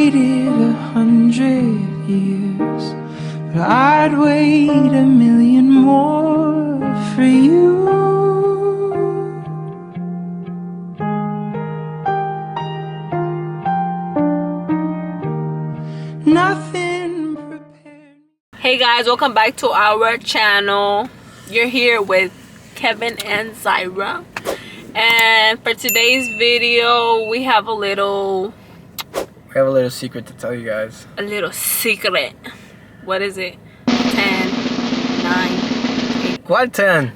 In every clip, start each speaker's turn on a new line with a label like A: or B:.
A: waited 100 years, but I'd wait 1,000,000 more for you. Nothing prepared.
B: Hey guys, welcome back to our channel. You're here with Kevin and Zyra, and for today's video we have a little
C: secret to tell you guys.
B: A little secret. What is it? 10, 9, 8.
C: What 10?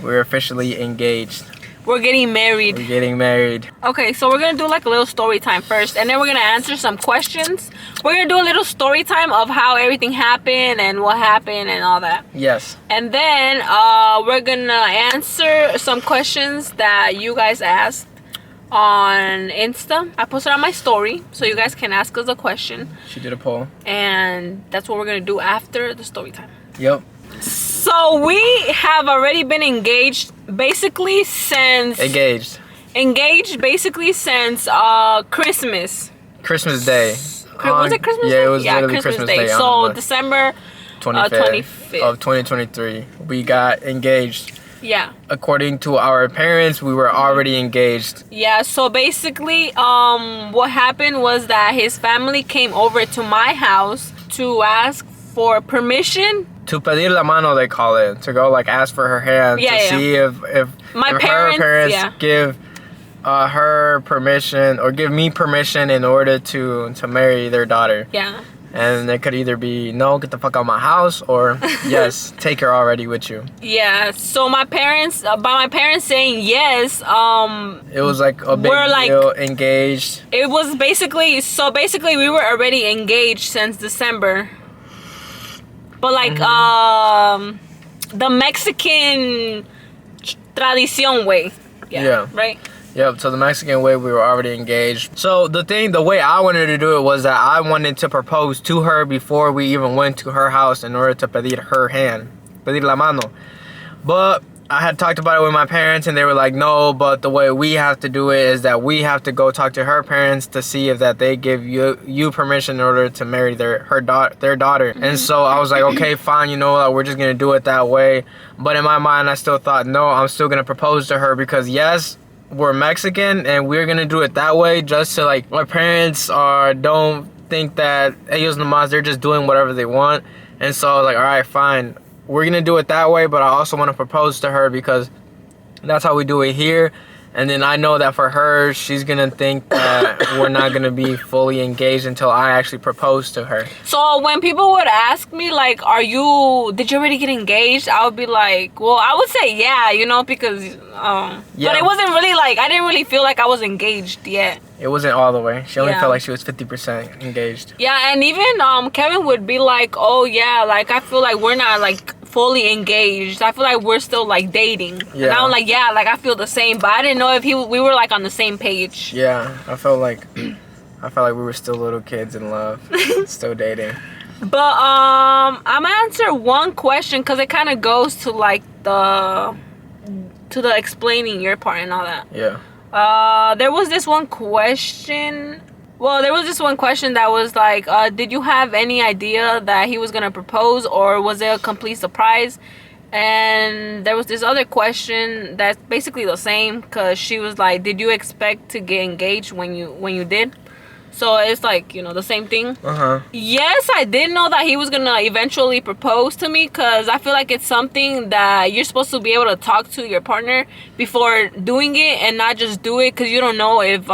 C: We're officially engaged.
B: We're getting married.
C: We're getting married.
B: Okay, so we're gonna do like a little story time first, and then we're gonna answer some questions. We're gonna do a little story time of how everything happened and what happened and all that.
C: Yes.
B: And then we're gonna answer some questions that you guys asked on Insta. I posted on my story, so you guys can ask us a question.
C: She did a poll.
B: And that's what we're gonna do after the story time.
C: Yep.
B: So we have already been engaged basically since Christmas.
C: Christmas Day.
B: Was it Christmas Day?
C: Yeah, it was literally Christmas Day.
B: So December 25th
C: of 2023. We got engaged.
B: Yeah.
C: According to our parents, we were already engaged.
B: Yeah, so basically what happened was that his family came over to my house to ask for permission.
C: To pedir la mano, they call it. To go like ask for her hand. See if her parents give her permission or give me permission in order to marry their daughter.
B: Yeah.
C: And it could either be no, get the fuck out of my house, or yes, take her already with you.
B: Yeah. So my parents, by my parents saying yes,
C: it was like a big deal. Engaged.
B: It was basically we were already engaged since December. But like the Mexican tradition way. Yeah. Right?
C: Yep, so the Mexican way, we were already engaged. So the way I wanted to do it was that I wanted to propose to her before we even went to her house in order to pedir her hand, pedir la mano. But I had talked about it with my parents, and they were like, no, but the way we have to do it is that we have to go talk to her parents to see if that they give you permission in order to marry their daughter. And so I was like, okay, fine, you know what, we're just gonna do it that way. But in my mind, I still thought, no, I'm still gonna propose to her because yes, we're Mexican and we're gonna do it that way, just to like my parents don't think that ellos nomás, they're just doing whatever they want. And so I was like, all right, fine, we're gonna do it that way, but I also want to propose to her because that's how we do it here. And then I know that for her, she's gonna think that we're not gonna be fully engaged until I actually propose to her.
B: So when people would ask me like, did you already get engaged? I would be like, well, I would say yeah, because but it wasn't really like, I didn't really feel like I was engaged yet.
C: It wasn't all the way. She only felt like she was 50% engaged.
B: Yeah, and even Kevin would be like, oh yeah, like I feel like we're not like fully engaged. I feel like we're still like dating. Yeah. And I'm like, yeah, like I feel the same, but I didn't know if we were like on the same page.
C: Yeah, I felt like we were still little kids in love, still dating.
B: But I'm gonna answer one question because it kind of goes to like the explaining your part and all that.
C: Yeah.
B: There was this one question. Well, there was this one question that was like, did you have any idea that he was gonna propose, or was it a complete surprise? And there was this other question that's basically the same, because she was like, did you expect to get engaged when you did? So it's like, the same thing. Yes, I did know that he was gonna eventually propose to me, because I feel like it's something that you're supposed to be able to talk to your partner before doing it, and not just do it because you don't know if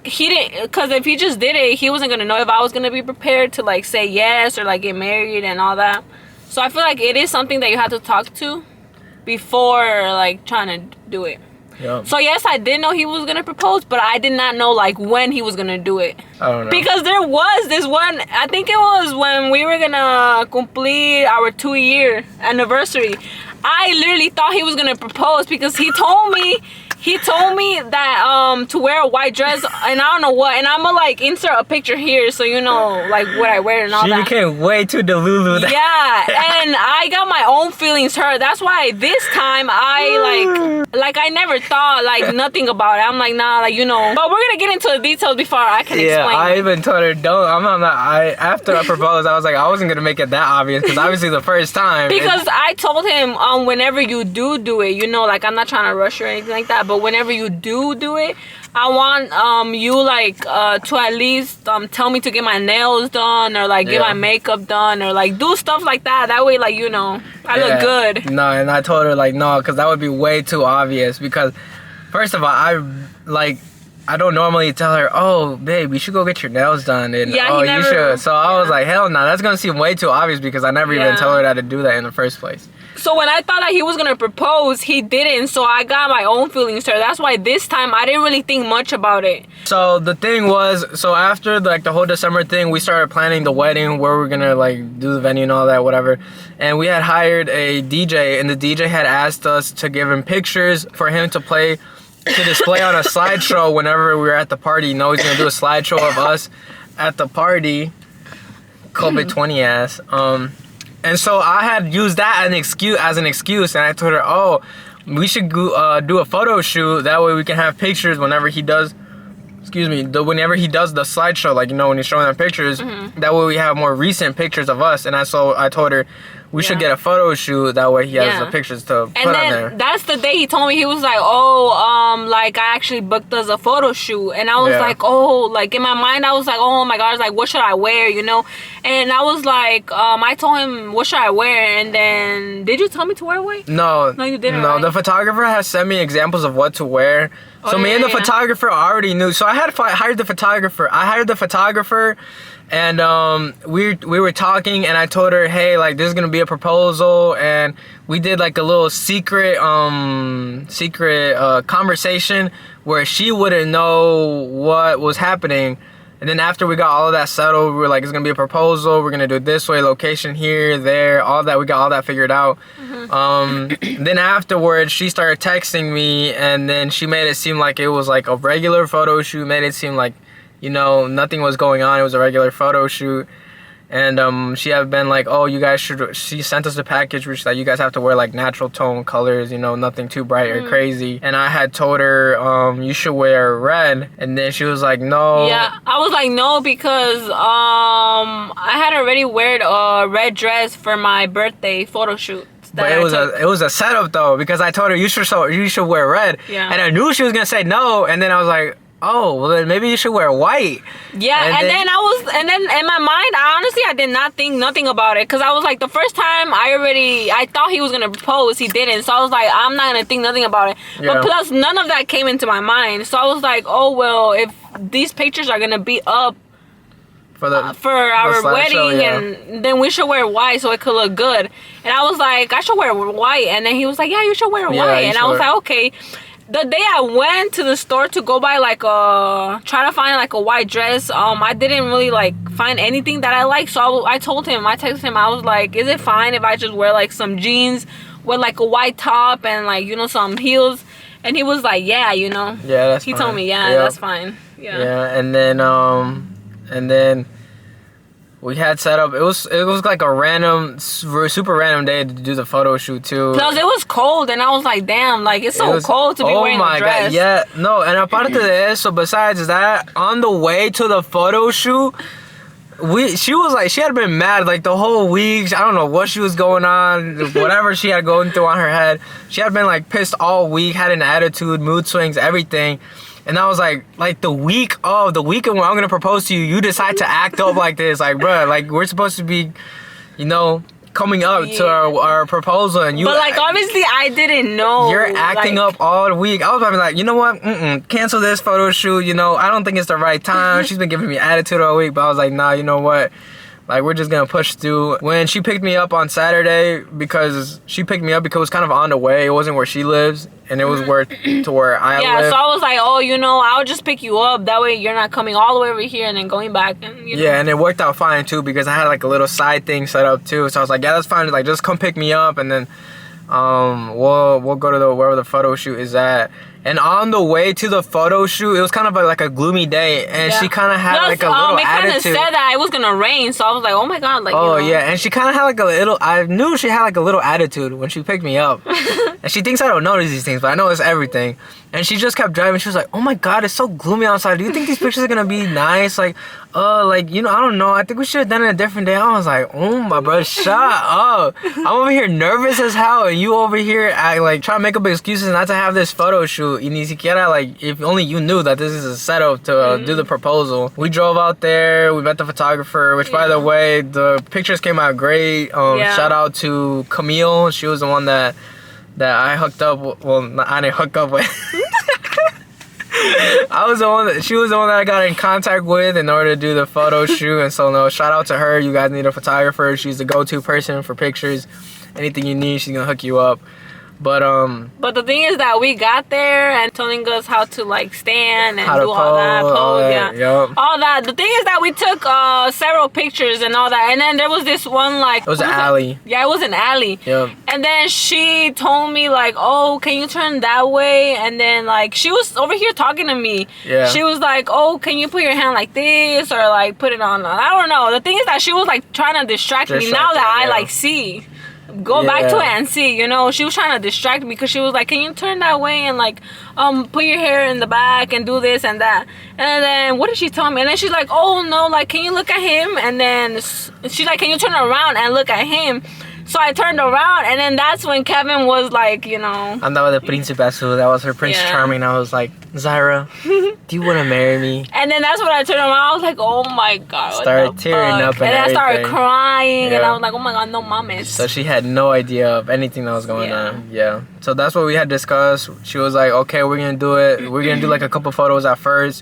B: he didn't, because if he just did it, he wasn't gonna know if I was gonna be prepared to like say yes or like get married and all that. So I feel like it is something that you have to talk to before like trying to do it.
C: Yep.
B: So yes, I did know he was gonna propose, but I did not know like when he was gonna do it.
C: I don't know.
B: Because there was this one, I think it was when we were gonna complete our 2-year anniversary. I literally thought he was gonna propose because he told me He told me that to wear a white dress and I don't know what, and I'm gonna like insert a picture here so you know like what I wear and all
C: She
B: that.
C: became way too delulu.
B: Yeah, and I got my own feelings hurt. That's why this time I like I never thought like nothing about it. I'm like, nah, like, you know. But we're gonna get into the details before I can
C: Yeah,
B: explain.
C: I even told her, don't. I'm not. After I proposed, I was like, I wasn't gonna make it that obvious because obviously the first time.
B: Because I told him, whenever you do it, you know, like I'm not trying to rush or anything like that. But whenever you do it, I want you like to at least tell me to get my nails done or like get my makeup done or like do stuff like that. That way, like, you know, I look good.
C: No, and I told her like no, because that would be way too obvious. Because first of all, I don't normally tell her, oh, babe, you should go get your nails done. And, oh, you should. So I was like, hell no, that's going to seem way too obvious because I never even tell her that to do that in the first place.
B: So when I thought that he was going to propose, he didn't. So I got my own feelings hurt. That's why this time I didn't really think much about it.
C: So the thing was, so after like the whole December thing, we started planning the wedding, where we're going to like do the venue and all that, whatever. And we had hired a DJ, and the DJ had asked us to give him pictures for him to play, to display on a slideshow whenever we were at the party. You know, he's gonna do a slideshow of us at the party. COVID-20 ass. And so I had used that as an excuse, and I told her, oh, we should go, do a photo shoot. That way we can have pictures whenever he does. Whenever he does the slideshow, like, you know, when he's showing them pictures, that way we have more recent pictures of us. And I told her we should get a photo shoot. That way he has the pictures to put on there.
B: And then that's the day he told me, he was like, oh, like I actually booked us a photo shoot. And I was like, oh, like in my mind, I was like, oh my God, like what should I wear, you know? And I was like, I told him, what should I wear? And then, did you tell me to wear white?
C: No,
B: you didn't.
C: No,
B: right?
C: The photographer has sent me examples of what to wear. So me and the photographer already knew. So I had hired the photographer. And we were talking, and I told her, hey, like, this is gonna be a proposal, and we did like a little secret conversation where she wouldn't know what was happening. And then after we got all of that settled, we were like, it's gonna be a proposal, we're gonna do it this way, location here, there, all that. We got all that figured out. Then afterwards, she started texting me, and then she made it seem like it was like a regular photo shoot, made it seem like, you know, nothing was going on. It was a regular photo shoot. And she had been like, oh, you guys should, she sent us a package which that you guys have to wear like natural tone colors, you know, nothing too bright or crazy. And I had told her, you should wear red. And then she was like, no.
B: Yeah, I was like, no, because I had already wear a red dress for my birthday photo shoot.
C: But it was a setup though, because I told her you should wear red. Yeah. And I knew she was gonna say no, and then I was like, oh, well then maybe you should wear white.
B: Yeah, and then in my mind, I did not think nothing about it, because I was like, the first time I thought he was gonna propose, he didn't, so I was like, I'm not gonna think nothing about it. Yeah. But plus none of that came into my mind, so I was like, oh well, if these pictures are gonna be up for our wedding, and then we should wear white so it could look good. And I was like, I should wear white, and then he was like, yeah, you should wear white, and I was like, okay. The day I went to the store to go buy like try to find like a white dress, I didn't really like find anything that I like. So I texted him, I was like, is it fine if I just wear like some jeans with like a white top and like, you know, some heels? And he was like, yeah, you know.
C: Yeah, that's
B: fine. He told me, that's fine. Yeah.
C: Yeah, and then we had set up. It was like a random, super random day to do the photo shoot too.
B: Plus, it was cold, and I was like, "Damn, like it's so cold to be wearing a dress." Oh my God,
C: yeah, no. And aparte de eso, besides that, on the way to the photo shoot, she had been mad like the whole week. I don't know what she was going on, whatever she had going through on her head. She had been like pissed all week, had an attitude, mood swings, everything. And I was like the weekend when I'm gonna propose to you, you decide to act up like this, like, bruh, like we're supposed to be, you know, coming up to our proposal, and you. But
B: like, obviously, I didn't know.
C: You're acting up all week. I was probably like, you know what? Cancel this photo shoot. You know, I don't think it's the right time. She's been giving me attitude all week, but I was like, nah, you know what? Like, we're just gonna push through. When she picked me up on Saturday, because it was kind of on the way. It wasn't where she lives, and it was where I live.
B: Yeah, so I was like, oh, you know, I'll just pick you up. That way you're not coming all the way over here and then going back. And, you know.
C: Yeah, and it worked out fine, too, because I had, like, a little side thing set up, too. So I was like, yeah, that's fine. Like, just come pick me up, and then we'll go to wherever the photo shoot is at. And on the way to the photo shoot, it was kind of like a gloomy day, and she kind of had like a little
B: it kind of
C: attitude.
B: said that it was gonna rain, so I was like, oh my god, like.
C: Oh
B: you know.
C: yeah, and she kind of had like a little. I knew she had like a little attitude when she picked me up, and she thinks I don't notice these things, but I know it's everything. And she just kept driving. She was like, "Oh my god, it's so gloomy outside. Do you think these pictures are gonna be nice? Like, like you know, I don't know. I think we should have done it a different day." I was like, "Oh my bro, shut up! I'm over here nervous as hell, and you over here like trying to make up excuses not to have this photo shoot. You ni siquiera like if only you knew that this is a setup to do the proposal." We drove out there. We met the photographer, which by the way, the pictures came out great. Shout out to Camille. She was the one that I hooked up with. Well, I didn't hook up with. She was the one that I got in contact with in order to do the photo shoot. And so, no, shout out to her. You guys need a photographer. She's the go-to person for pictures. Anything you need, she's gonna hook you up. But
B: the thing is that we got there and telling us how to like stand and do all that, all that. The thing is that we took several pictures and all that, and then there was this one like
C: it was an alley.
B: Yeah, it was an alley.
C: Yep.
B: And then she told me like, "Oh, can you turn that way?" And then like she was over here talking to me.
C: Yeah.
B: She was like, "Oh, can you put your hand like this or like put it on?" I don't know. The thing is that she was like trying to distract me. Now that I like see. Go back to it and see, you know, she was trying to distract me because she was like, "Can you turn that way and like put your hair in the back and do this and that?" And then what did she tell me? And then she's like, "Oh no, like can you look at him?" And then she's like, "Can you turn around and look at him?" So I turned around, and then that's when Kevin was like, you know,
C: andaba de príncipe azul. That was her Prince Charming. I was like, "Zaira, do you want to marry me?"
B: And then that's when I turned around. I was like, "Oh my god!"
C: Started tearing up, and
B: I started crying, and I was like, "Oh my god, no mames."
C: So she had no idea of anything that was going on. Yeah. So that's what we had discussed. She was like, "Okay, we're gonna do it. We're gonna do like a couple photos at first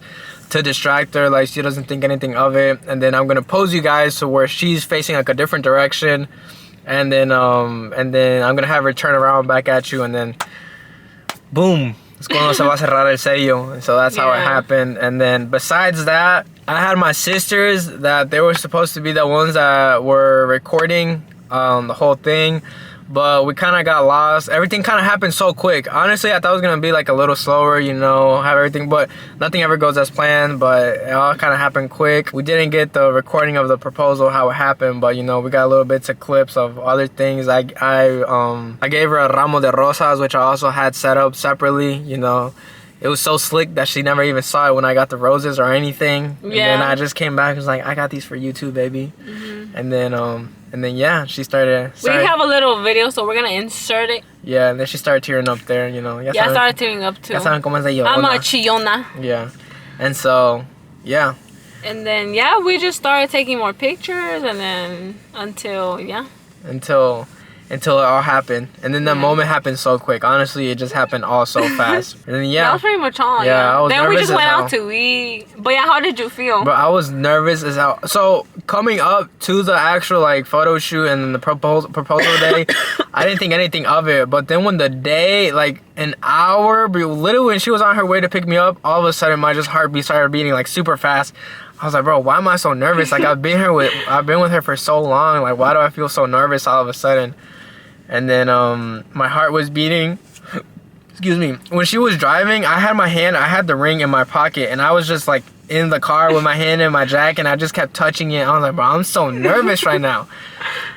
C: to distract her, like she doesn't think anything of it, and then I'm gonna pose you guys to where she's facing like a different direction." And then I'm gonna have her turn around back at you, and then boom, es cuando se va a cerrar el sello. And so that's how it happened. And then besides that, I had my sisters that they were supposed to be the ones that were recording the whole thing, but we kind of got lost. Everything kind of happened so quick. Honestly, I thought it was gonna be like a little slower, you know, have everything, but nothing ever goes as planned. But it all kind of happened quick. We didn't get the recording of the proposal how it happened, but you know, we got little bits of clips of other things. I gave her a ramo de rosas, which I also had set up separately. You know, it was so slick that she never even saw it when I got the roses or anything. And then I just came back and was like, "I got these for you too, baby." And then yeah, she started.
B: We have a little video, so we're gonna insert it.
C: Yeah, and then she started tearing up there, you know.
B: I started tearing up too.
C: Ya saben cómo es de llorona.
B: I'm a chillona.
C: Yeah, and so yeah.
B: And then we just started taking more pictures, and then until
C: it all happened, and then that moment happened so quick. Honestly, it just happened all so fast. And then
B: that was pretty much all.
C: I was
B: then we
C: nervous
B: just went out to eat. But how did you feel?
C: But I was nervous as hell. So coming up to the actual like photo shoot and then the proposal day, I didn't think anything of it. But then when the day, like an hour, literally when she was on her way to pick me up, all of a sudden my heartbeat started beating like super fast. I was like, "Bro, why am I so nervous? Like I've been with her for so long. Like why do I feel so nervous all of a sudden?" And then my heart was beating. Excuse me. When she was driving, I had the ring in my pocket, and I was just like in the car with my hand in my jacket, and I just kept touching it. I was like, "Bro, I'm so nervous right now."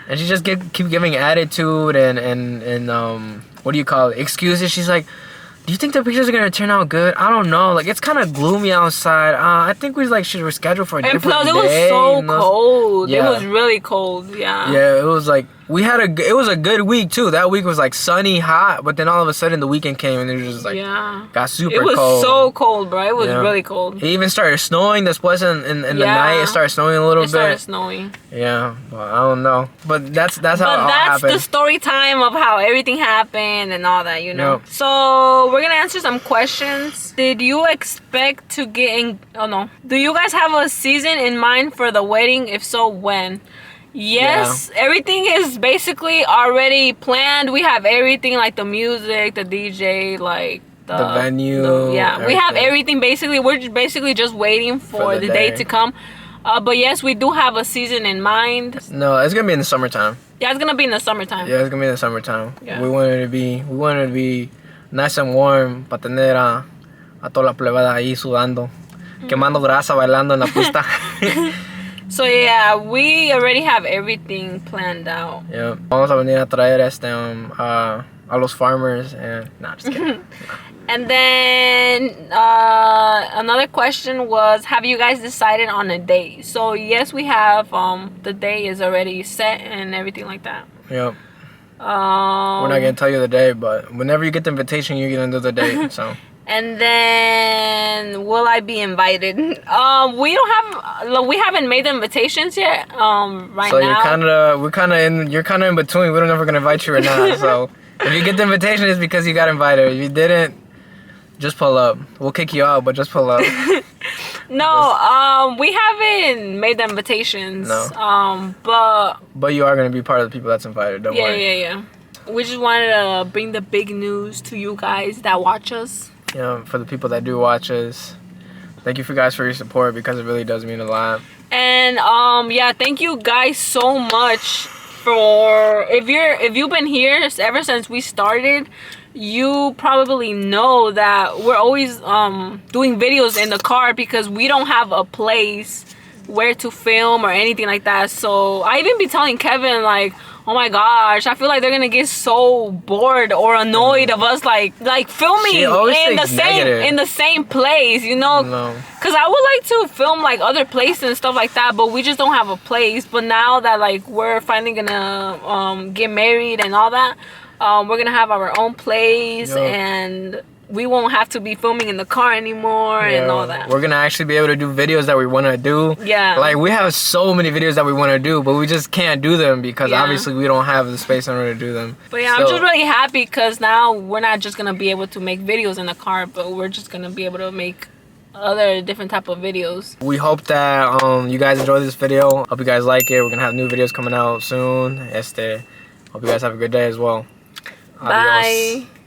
C: And she just keep giving attitude and what do you call it? Excuses. She's like, "Do you think the pictures are gonna turn out good? I don't know. Like it's kind of gloomy outside. I think we should reschedule for a different day."
B: And plus, it was so cold. Yeah. It was really cold. Yeah.
C: Yeah, it was like it was a good week too. That week was like sunny, hot, but then all of a sudden the weekend came and it was just like got super cold.
B: It was so cold, bro. It was really cold.
C: It even started snowing. Después in the night, it started snowing a little bit. It started
B: snowing.
C: Yeah, well, I don't know, but that's how it all happened.
B: That's the story time of how everything happened and all that, you know. Yep. So we're gonna answer some questions. Did you expect to get in? Oh no. Do you guys have a season in mind for the wedding? If so, when? Yes, everything is basically already planned. We have everything, like the music, the DJ, like the venue. We have everything basically. We're basically just waiting for the day to come. But yes, we do have a season in mind.
C: No, it's gonna be in the summertime.
B: Yeah, it's gonna be in the summertime.
C: Yeah, it's gonna be in the summertime. Yeah. We wanted to be nice and warm para tener a toda la plebada ahí sudando, quemando grasa, bailando en la pista.
B: So yeah, we already have everything planned out.
C: Yeah. Vamos a venir a traer a los farmers and nah, just kidding.
B: And then another question was, have you guys decided on a date? So yes, we have. The day is already set and everything like that.
C: Yep. We're not gonna tell you the day, but whenever you get the invitation, you're gonna do the date. So.
B: And then, will I be invited? We haven't made the invitations yet. Right
C: so
B: now.
C: So you're kind of in between. We don't know if we're gonna invite you or not. So if you get the invitation, it's because you got invited. If you didn't, just pull up. We'll kick you out, but just pull up.
B: No, we haven't made the invitations.
C: No. But you are gonna be part of the people that's invited. Don't worry.
B: Yeah. We just wanted to bring the big news to you guys that watch us.
C: You know, for the people that do watch us, thank you guys for your support, because it really does mean a lot.
B: And yeah, thank you guys so much for if you've been here ever since we started. You probably know that we're always doing videos in the car because we don't have a place where to film or anything like that. So I even be telling Kevin, like, oh my gosh, I feel like they're gonna get so bored or annoyed of us like filming in the same place, you know?
C: No.
B: Cause I would like to film like other places and stuff like that, but we just don't have a place. But now that like we're finally gonna get married and all that, we're gonna have our own place. Yep. And we won't have to be filming in the car anymore. Yeah, and all that.
C: We're gonna actually be able to do videos that we want to do.
B: Yeah.
C: Like, we have so many videos that we want to do, but we just can't do them because obviously we don't have the space in order to do them.
B: But yeah, I'm just really happy because now we're not just gonna be able to make videos in the car, but we're just gonna be able to make other different type of videos. We
C: hope that you guys enjoy this video. Hope you guys like it. We're gonna have new videos coming out soon. Hope you guys have a good day as well.
B: Bye. Adios.